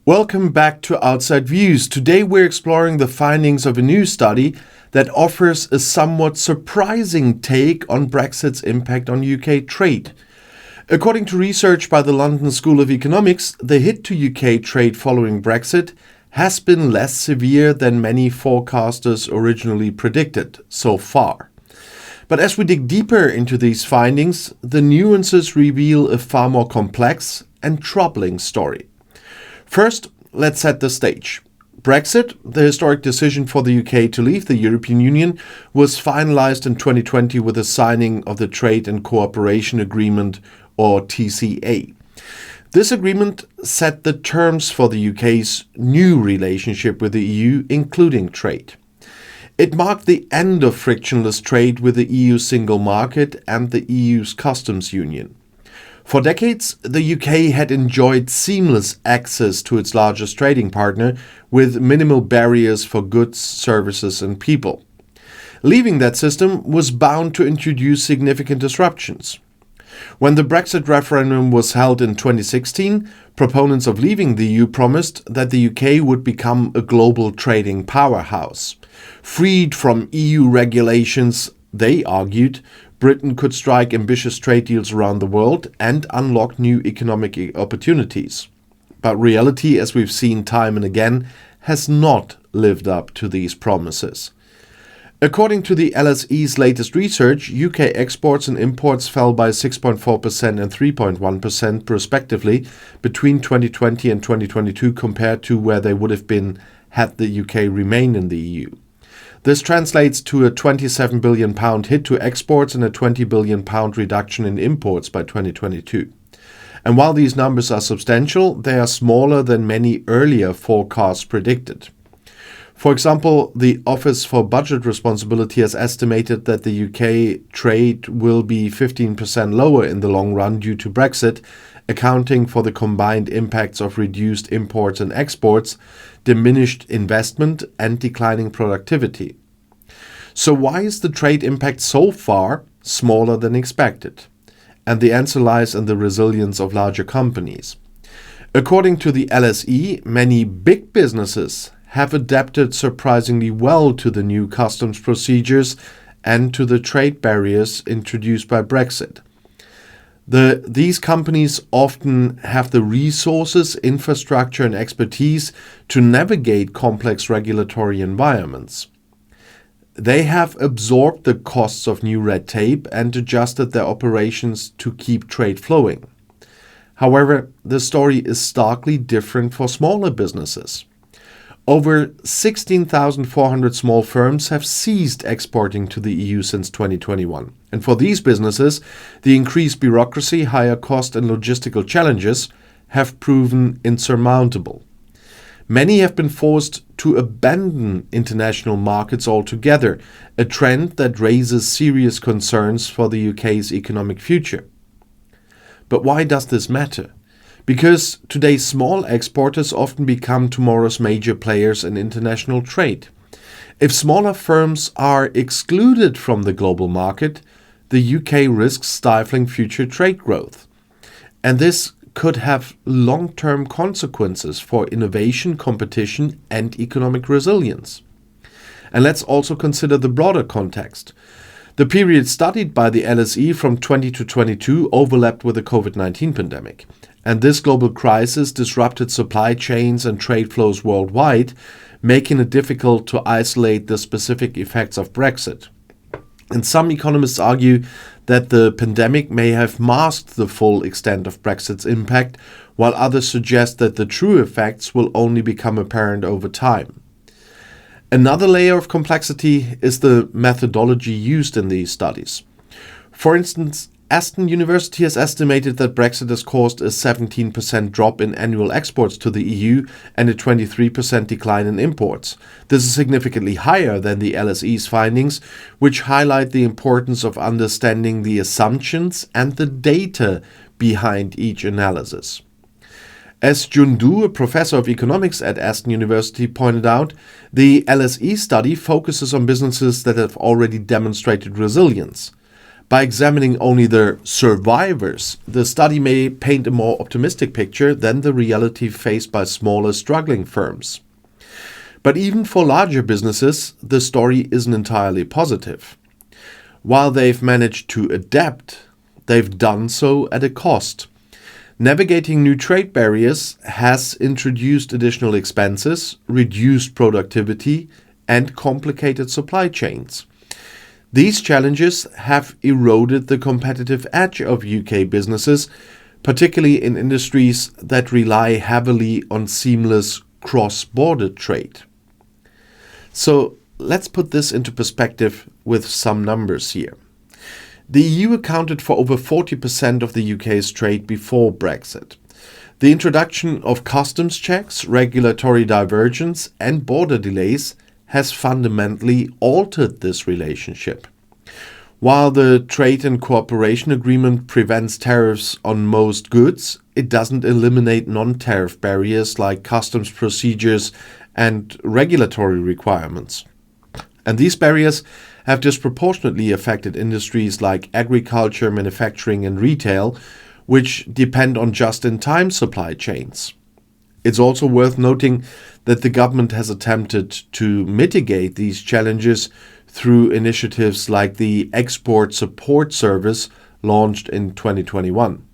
Welcome back to Outside Views. Today we're exploring the findings of a new study that offers a somewhat surprising take on Brexit's impact on UK trade. According to research by the London School of Economics, the hit to UK trade following Brexit has been less severe than many forecasters originally predicted so far. But as we dig deeper into these findings, the nuances reveal a far more complex and troubling story. First, let's set the stage. Brexit, the historic decision for the UK to leave the European Union, was finalized in 2020 with the signing of the Trade and Cooperation Agreement, or TCA. This agreement set the terms for the UK's new relationship with the EU, including trade. It marked the end of frictionless trade with the EU single market and the EU's customs union. For decades, the UK had enjoyed seamless access to its largest trading partner with minimal barriers for goods, services and people. Leaving that system was bound to introduce significant disruptions. When the Brexit referendum was held in 2016, proponents of leaving the EU promised that the UK would become a global trading powerhouse. Freed from EU regulations, they argued, Britain could strike ambitious trade deals around the world and unlock new economic opportunities. But reality, as we've seen time and again, has not lived up to these promises. According to the LSE's latest research, UK exports and imports fell by 6.4% and 3.1% respectively between 2020 and 2022 compared to where they would have been had the UK remained in the EU. This translates to a £27 billion hit to exports and a £20 billion reduction in imports by 2022. And while these numbers are substantial, they are smaller than many earlier forecasts predicted. For example, the Office for Budget Responsibility has estimated that the UK trade will be 15% lower in the long run due to Brexit, accounting for the combined impacts of reduced imports and exports, diminished investment and declining productivity. So why is the trade impact so far smaller than expected? And the answer lies in the resilience of larger companies. According to the LSE, many big businesses have adapted surprisingly well to the new customs procedures and to the trade barriers introduced by Brexit. These companies often have the resources, infrastructure and expertise to navigate complex regulatory environments. They have absorbed the costs of new red tape and adjusted their operations to keep trade flowing. However, the story is starkly different for smaller businesses. Over 16,400 small firms have ceased exporting to the EU since 2021. And for these businesses, the increased bureaucracy, higher cost and logistical challenges have proven insurmountable. Many have been forced to abandon international markets altogether, a trend that raises serious concerns for the UK's economic future. But why does this matter? Because today's small exporters often become tomorrow's major players in international trade. If smaller firms are excluded from the global market, the UK risks stifling future trade growth. And this could have long-term consequences for innovation, competition, and economic resilience. And let's also consider the broader context. The period studied by the LSE from 20 to 22 overlapped with the COVID-19 pandemic. And this global crisis disrupted supply chains and trade flows worldwide, making it difficult to isolate the specific effects of Brexit. And some economists argue that the pandemic may have masked the full extent of Brexit's impact, while others suggest that the true effects will only become apparent over time. Another layer of complexity is the methodology used in these studies. For instance, Aston University has estimated that Brexit has caused a 17% drop in annual exports to the EU and a 23% decline in imports. This is significantly higher than the LSE's findings, which highlight the importance of understanding the assumptions and the data behind each analysis. As Jundu, a professor of economics at Aston University, pointed out, the LSE study focuses on businesses that have already demonstrated resilience. By examining only the survivors, the study may paint a more optimistic picture than the reality faced by smaller, struggling firms. But even for larger businesses, the story isn't entirely positive. While they've managed to adapt, they've done so at a cost. Navigating new trade barriers has introduced additional expenses, reduced productivity, and complicated supply chains. These challenges have eroded the competitive edge of UK businesses, particularly in industries that rely heavily on seamless cross-border trade. So let's put this into perspective with some numbers here. The EU accounted for over 40% of the UK's trade before Brexit. The introduction of customs checks, regulatory divergence, and border delays has fundamentally altered this relationship. While the Trade and Cooperation Agreement prevents tariffs on most goods, it doesn't eliminate non-tariff barriers like customs procedures and regulatory requirements. And these barriers have disproportionately affected industries like agriculture, manufacturing, and retail, which depend on just-in-time supply chains. It's also worth noting that the government has attempted to mitigate these challenges through initiatives like the Export Support Service launched in 2021.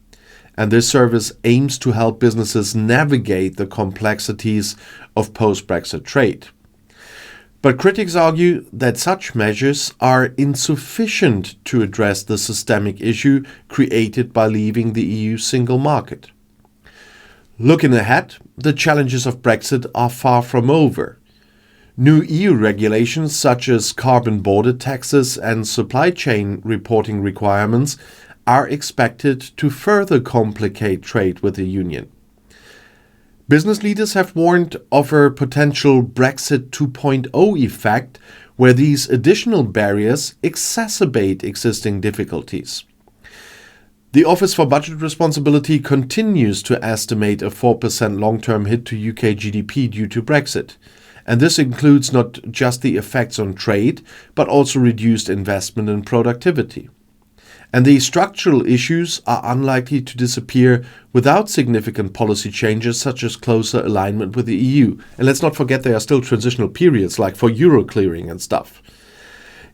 And this service aims to help businesses navigate the complexities of post-Brexit trade. But critics argue that such measures are insufficient to address the systemic issue created by leaving the EU single market. Looking ahead, the challenges of Brexit are far from over. New EU regulations such as carbon border taxes and supply chain reporting requirements are expected to further complicate trade with the Union. Business leaders have warned of a potential Brexit 2.0 effect where these additional barriers exacerbate existing difficulties. The Office for Budget Responsibility continues to estimate a 4% long-term hit to UK GDP due to Brexit. And this includes not just the effects on trade, but also reduced investment and productivity. And these structural issues are unlikely to disappear without significant policy changes such as closer alignment with the EU. And let's not forget there are still transitional periods like for euro clearing and stuff.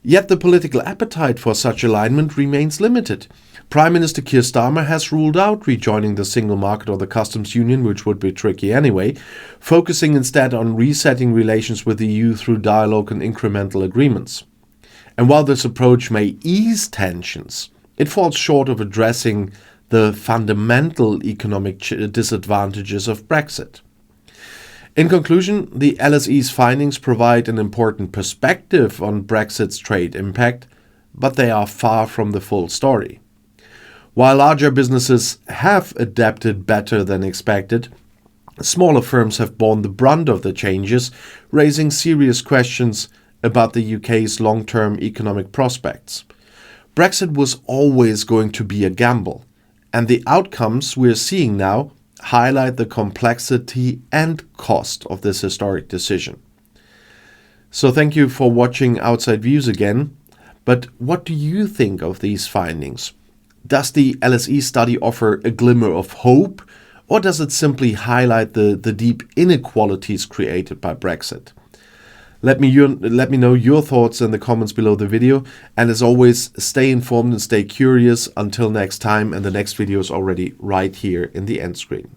Yet the political appetite for such alignment remains limited. Prime Minister Keir Starmer has ruled out rejoining the single market or the customs union, which would be tricky anyway, focusing instead on resetting relations with the EU through dialogue and incremental agreements. And while this approach may ease tensions, it falls short of addressing the fundamental economic disadvantages of Brexit. In conclusion, the LSE's findings provide an important perspective on Brexit's trade impact, but they are far from the full story. While larger businesses have adapted better than expected, smaller firms have borne the brunt of the changes, raising serious questions about the UK's long-term economic prospects. Brexit was always going to be a gamble, and the outcomes we're seeing now highlight the complexity and cost of this historic decision. So thank you for watching Outside Views again, but what do you think of these findings? Does the LSE study offer a glimmer of hope, or does it simply highlight the deep inequalities created by Brexit? Let me know your thoughts in the comments below the video, and as always, stay informed and stay curious. Until next time, and the next video is already right here in the end screen.